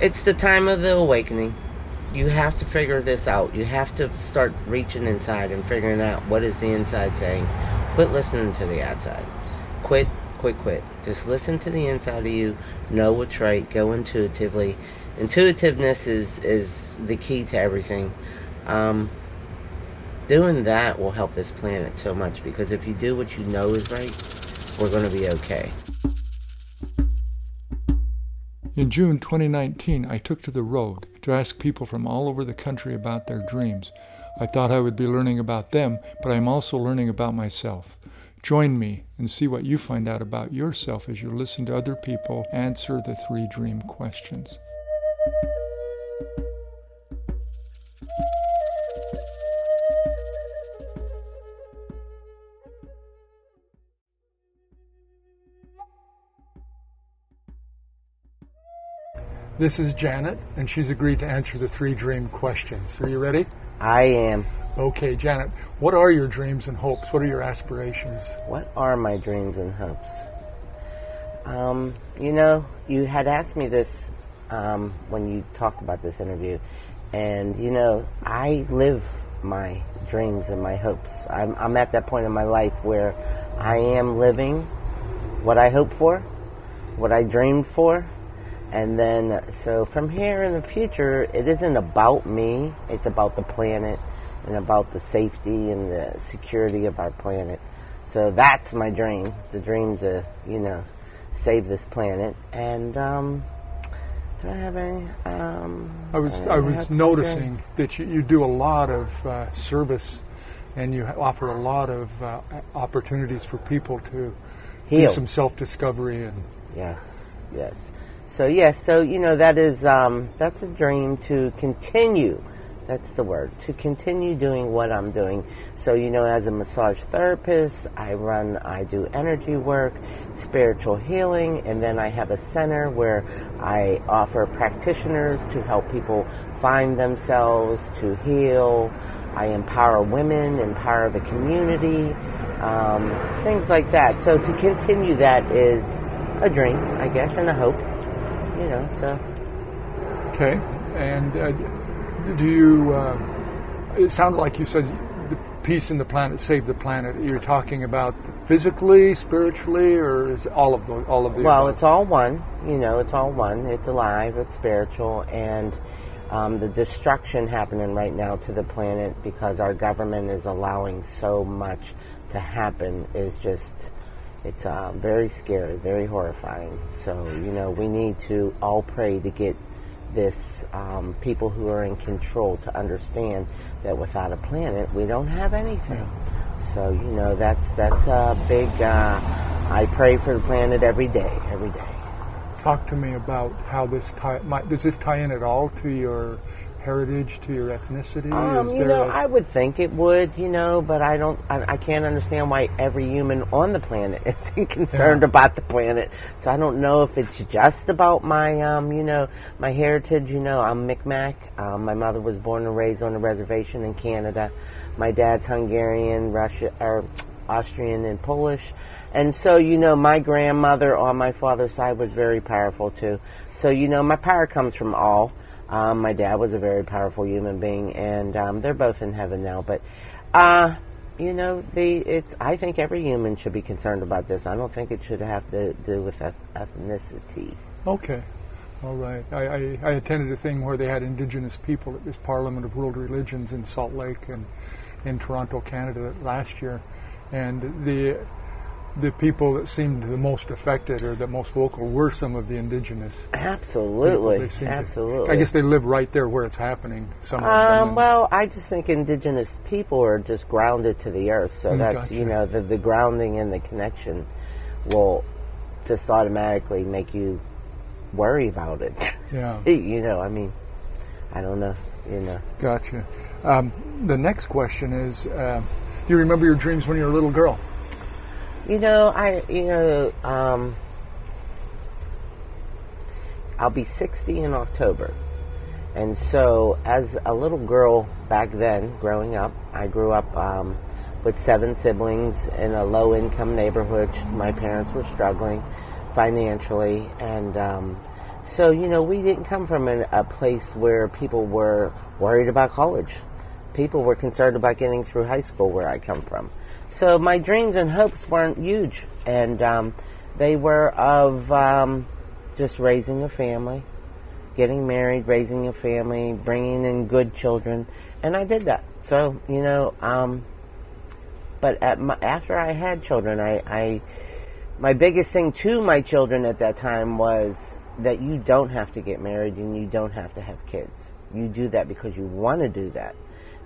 It's the time of the awakening. You have to figure this out. You have to start reaching inside and figuring out what is the inside saying. Quit listening to the outside. Quit. Just listen to the inside of you. Know what's right. Go intuitively. Intuitiveness is the key to everything. Doing that will help this planet so much, because if you do what you know is right, we're going to be okay. In June 2019, I took to the road to ask people from all over the country about their dreams. I thought I would be learning about them, but I'm also learning about myself. Join me and see what you find out about yourself as you listen to other people answer the 3 dream questions. This is Janet, and she's agreed to answer the 3 dream questions. Are you ready? I am. Okay, Janet, what are your dreams and hopes? What are your aspirations? What are my dreams and hopes? You had asked me this when you talked about this interview, and I live my dreams and my hopes. I'm at that point in my life where I am living what I hope for, what I dreamed for. And then, so from here in the future, it isn't about me. It's about the planet and about the safety and the security of our planet. So that's my dream, the dream to, save this planet. And do I have any? I was noticing that you do a lot of service, and you offer a lot of opportunities for people to heal, do some self-discovery. And yes. So that is that's a dream to continue. That's the word, to continue doing what I'm doing. So as a massage therapist, I do energy work, spiritual healing, and then I have a center where I offer practitioners to help people find themselves, to heal. I empower women, empower the community, things like that. So to continue that is a dream, I guess, and a hope. Okay, and do you? It sounded like you said the peace in the planet, save the planet. You're talking about physically, spiritually, or is all of the Well, above? it's all one. It's all one. It's alive. It's spiritual, and the destruction happening right now to the planet because our government is allowing so much to happen is just. It's very scary, very horrifying. So, we need to all pray to get this, people who are in control to understand that without a planet, we don't have anything. Yeah. So, that's a big, I pray for the planet every day. Talk to me about how does this tie in at all to your heritage, to your ethnicity? I would think it would, but I can't understand why every human on the planet is concerned about the planet. So I don't know if it's just about my, my heritage. I'm Micmac. My mother was born and raised on a reservation in Canada. My dad's Hungarian, Austrian, and Polish. And so, my grandmother on my father's side was very powerful too. So, my power comes from all. My dad was a very powerful human being, and they're both in heaven now. But, I think every human should be concerned about this. I don't think it should have to do with ethnicity. Okay. All right. I attended a thing where they had indigenous people at this Parliament of World Religions in Salt Lake and in Toronto, Canada last year. And the people that seemed the most affected or the most vocal were some of the indigenous. Absolutely. I guess they live right there where it's happening. Some of them. Well, I just think indigenous people are just grounded to the earth. So that's, gotcha. The grounding and the connection will just automatically make you worry about it. Yeah. I don't know, Gotcha. The next question is, do you remember your dreams when you were a little girl? I'll be 60 in October. And so as a little girl back then, growing up, I grew up with 7 siblings in a low-income neighborhood. My parents were struggling financially, and So, we didn't come from a place where people were worried about college. People were concerned about getting through high school where I come from. So my dreams and hopes weren't huge, and they were of just raising a family, getting married, raising a family, bringing in good children, and I did that. So, but after I had children, my biggest thing to my children at that time was that you don't have to get married and you don't have to have kids. You do that because you want to do that.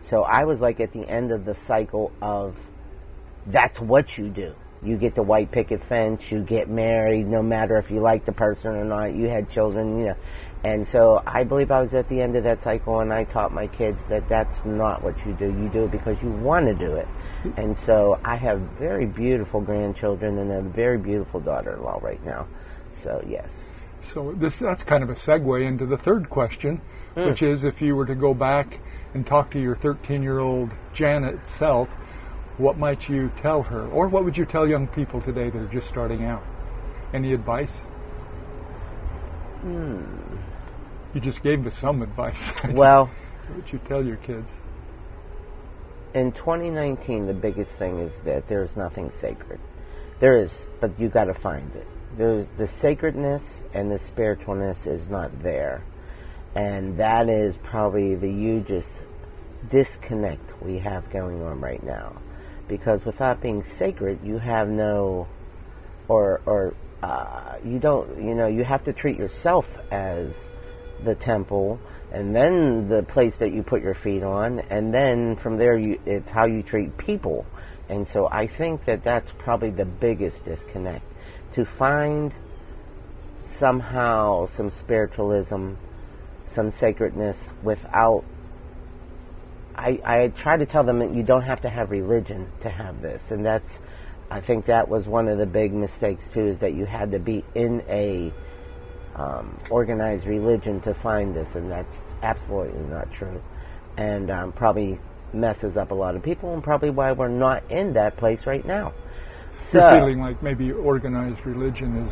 So I was like at the end of the cycle of that's what you do. You get the white picket fence, you get married, no matter if you like the person or not, you had children, And so I believe I was at the end of that cycle, and I taught my kids that that's not what you do. You do it because you want to do it. And so I have very beautiful grandchildren and a very beautiful daughter-in-law right now. So, yes. So that's kind of a segue into the third question, which is if you were to go back and talk to your 13-year-old Janet self, what might you tell her? Or what would you tell young people today that are just starting out? Any advice? You just gave us some advice. Well, what would you tell your kids? In 2019, the biggest thing is that there's nothing sacred. There is, but you got to find it. There's the sacredness and the spiritualness is not there. And that is probably the hugest disconnect we have going on right now. Because without being sacred, you have no, you don't, you have to treat yourself as the temple, and then the place that you put your feet on, and then from there, it's how you treat people. And so I think that that's probably the biggest disconnect. To find somehow some spiritualism, some sacredness without, I try to tell them that you don't have to have religion to have this, and I think that was one of the big mistakes too, is that you had to be in a organized religion to find this, and that's absolutely not true, and probably messes up a lot of people, and probably why we're not in that place right now. So, you're feeling like maybe organized religion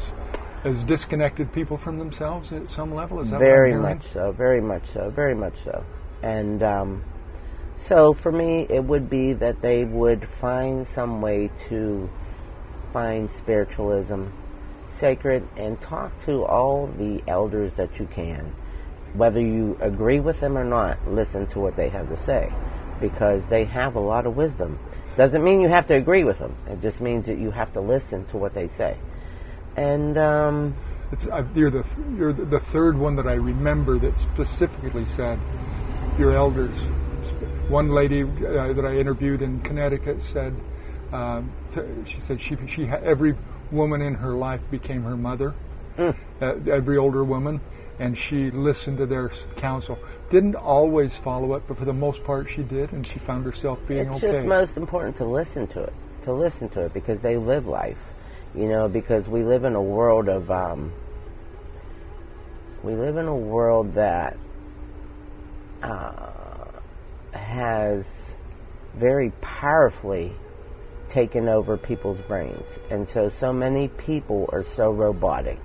has disconnected people from themselves at some level? Is that very much so, very much so, very much so. And so for me, it would be that they would find some way to find spiritualism sacred and talk to all the elders that you can. Whether you agree with them or not, listen to what they have to say, because they have a lot of wisdom. Doesn't mean you have to agree with them. It just means that you have to listen to what they say. And you're the third one that I remember that specifically said your elders. One lady that I interviewed in Connecticut said she said she every woman in her life became her mother. Every older woman, and she listened to their counsel. Didn't always follow it, but for the most part she did, and she found herself being okay. It's just most important to listen to it, because they live life, because we live in a world of, that has very powerfully taken over people's brains, and so many people are so robotic,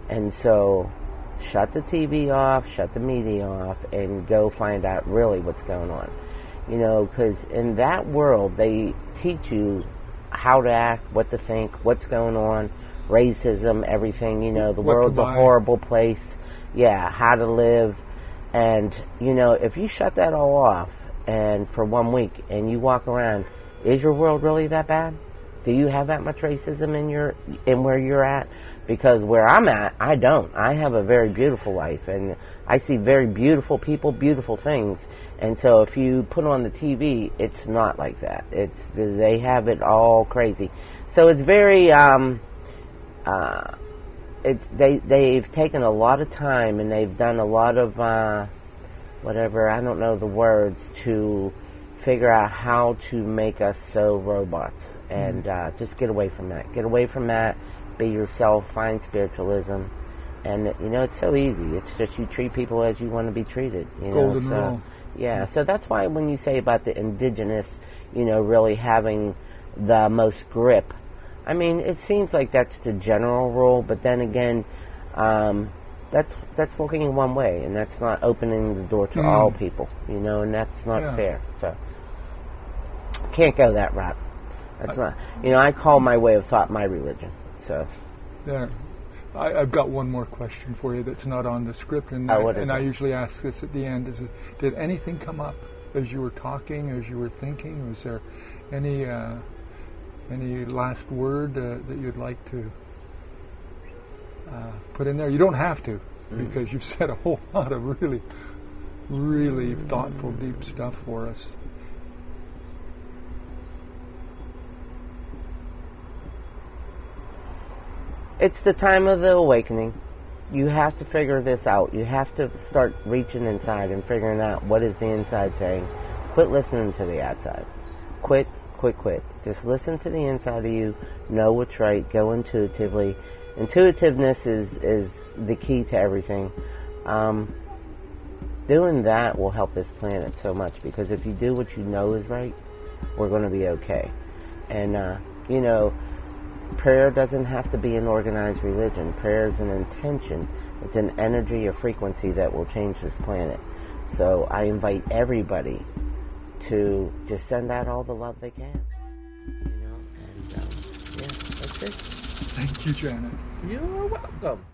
and so shut the TV off, shut the media off, and go find out really what's going on. Because in that world, they teach you how to act, what to think, what's going on, racism, everything, the world's a horrible place, how to live. And, if you shut that all off, and for 1 week, and you walk around, is your world really that bad? Do you have that much racism in where you're at? Because where I'm at, I don't. I have a very beautiful life, and I see very beautiful people, beautiful things. And so if you put on the TV, it's not like that. They have it all crazy. So it's very, they've taken a lot of time, and they've done a lot of, whatever, I don't know the words, to figure out how to make us so robots. And just get away from that. Get away from that. Be yourself. Find spiritualism. And, it's so easy. It's just you treat people as you want to be treated. Golden rule. Yeah, so that's why when you say about the indigenous, really having the most grip, I mean, it seems like that's the general rule, but then again, that's looking one way, and that's not opening the door to all people, you know, and that's not fair. So can't go that route. That's not, you know, I call my way of thought my religion. So there. I've got one more question for you that's not on the script, and I usually ask this at the end. Did anything come up as you were talking, as you were thinking? Was there any last word that you'd like to put in there? You don't have to, because you've said a whole lot of really, really thoughtful, deep stuff for us. It's the time of the awakening. You have to figure this out. You have to start reaching inside and figuring out what is the inside saying. Quit listening to the outside. Quit. Just listen to the inside of you. Know what's right. Go intuitively. Intuitiveness is the key to everything. Doing that will help this planet so much, because if you do what you know is right, we're going to be okay. And, you know, prayer doesn't have to be an organized religion. Prayer is an intention. It's an energy, a frequency that will change this planet. So I invite everybody to just send out all the love they can. You know, and that's it. Thank you, Janet. You're welcome.